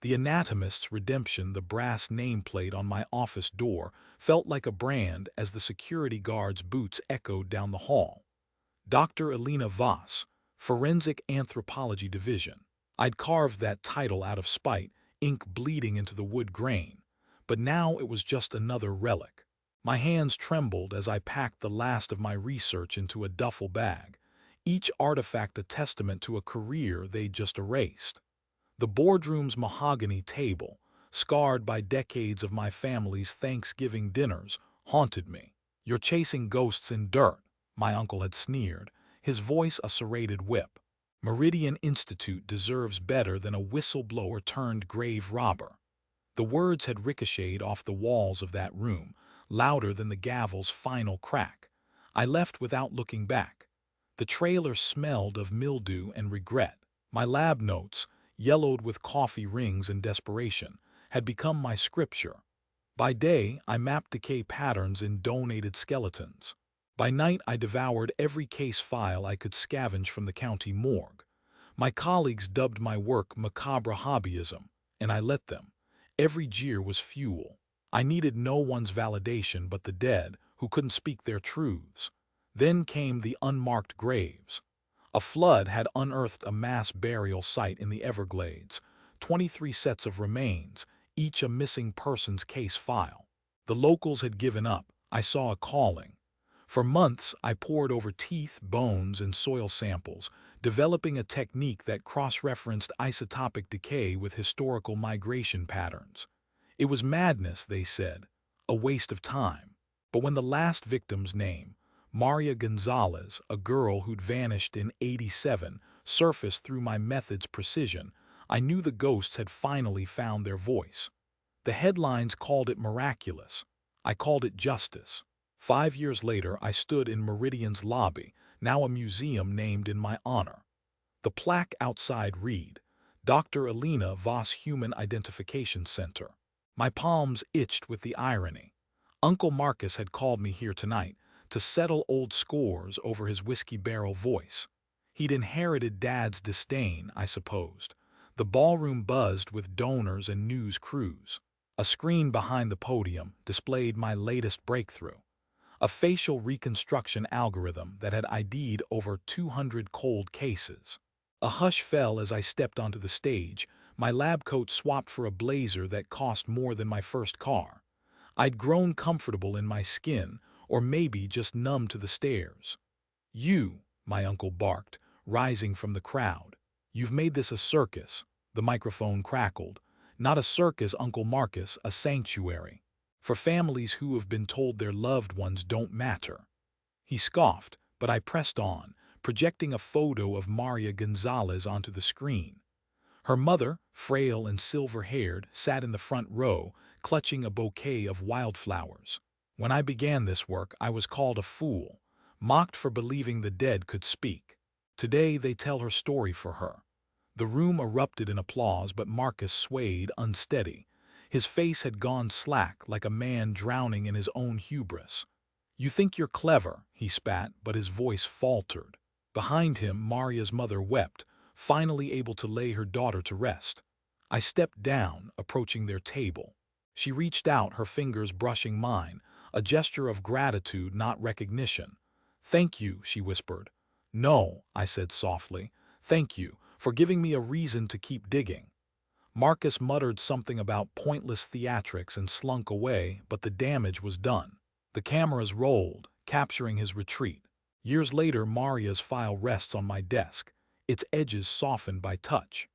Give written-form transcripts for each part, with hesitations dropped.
The anatomist's redemption, the brass nameplate on my office door, felt like a brand as the security guard's boots echoed down the hall. Dr. Elena Voss, Forensic Anthropology Division. I'd carved that title out of spite, ink bleeding into the wood grain, but now it was just another relic. My hands trembled as I packed the last of my research into a duffel bag, each artifact a testament to a career they'd just erased. The boardroom's mahogany table, scarred by decades of my family's Thanksgiving dinners, haunted me. "You're chasing ghosts in dirt," my uncle had sneered, his voice a serrated whip. "Meridian Institute deserves better than a whistleblower turned grave robber." The words had ricocheted off the walls of that room, louder than the gavel's final crack. I left without looking back. The trailer smelled of mildew and regret. My lab notes, yellowed with coffee rings and desperation, had become my scripture. By day, I mapped decay patterns in donated skeletons. By night, I devoured every case file I could scavenge from the county morgue. My colleagues dubbed my work macabre hobbyism, and I let them. Every jeer was fuel. I needed no one's validation but the dead, who couldn't speak their truths. Then came the unmarked graves. A flood had unearthed a mass burial site in the Everglades, 23 sets of remains, each a missing persons case file. The locals had given up. I saw a calling. For months, I pored over teeth, bones, and soil samples, developing a technique that cross-referenced isotopic decay with historical migration patterns. It was madness, they said, a waste of time. But when the last victim's name, Maria Gonzalez, a girl who'd vanished in '87, surfaced through my method's precision, I knew the ghosts had finally found their voice. The headlines called it miraculous. I called it justice. 5 years later, I stood in Meridian's lobby, now a museum named in my honor. The plaque outside read, "Dr. Elena Voss Human Identification Center." My palms itched with the irony. Uncle Marcus had called me here tonight to settle old scores over his whiskey barrel voice. He'd inherited Dad's disdain, I supposed. The ballroom buzzed with donors and news crews. A screen behind the podium displayed my latest breakthrough, a facial reconstruction algorithm that had ID'd over 200 cold cases. A hush fell as I stepped onto the stage, my lab coat swapped for a blazer that cost more than my first car. I'd grown comfortable in my skin, or maybe just numb to the stares. "You," my uncle barked, rising from the crowd. "You've made this a circus." The microphone crackled. "Not a circus, Uncle Marcus, a sanctuary. For families who have been told their loved ones don't matter." He scoffed, but I pressed on, projecting a photo of Maria Gonzalez onto the screen. Her mother, frail and silver-haired, sat in the front row, clutching a bouquet of wildflowers. When I began this work, I was called a fool, mocked for believing the dead could speak. Today, they tell her story for her. The room erupted in applause, but Marcus swayed unsteady. His face had gone slack, like a man drowning in his own hubris. "You think you're clever," he spat, but his voice faltered. Behind him, Maria's mother wept, finally able to lay her daughter to rest. I stepped down, approaching their table. She reached out, her fingers brushing mine, a gesture of gratitude, not recognition. "Thank you," she whispered. "No," I said softly. "Thank you for giving me a reason to keep digging." Marcus muttered something about pointless theatrics and slunk away, but the damage was done. The cameras rolled, capturing his retreat. Years later, Maria's file rests on my desk, its edges softened by touch.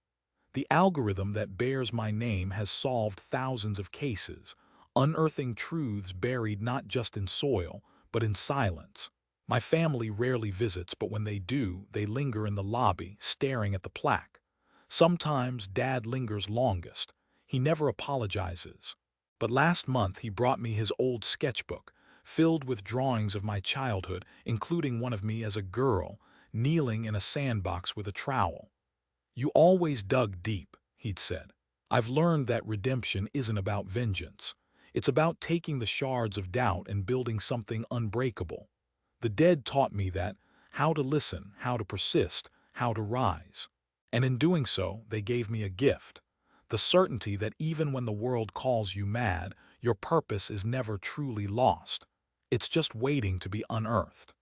The algorithm that bears my name has solved thousands of cases, unearthing truths buried not just in soil, but in silence. My family rarely visits, but when they do, they linger in the lobby, staring at the plaque. Sometimes Dad lingers longest. He never apologizes. But last month he brought me his old sketchbook, filled with drawings of my childhood, including one of me as a girl, kneeling in a sandbox with a trowel. "You always dug deep," he'd said. "I've learned that redemption isn't about vengeance. It's about taking the shards of doubt and building something unbreakable. The dead taught me that, how to listen, how to persist, how to rise. And in doing so, they gave me a gift. The certainty that even when the world calls you mad, your purpose is never truly lost. It's just waiting to be unearthed.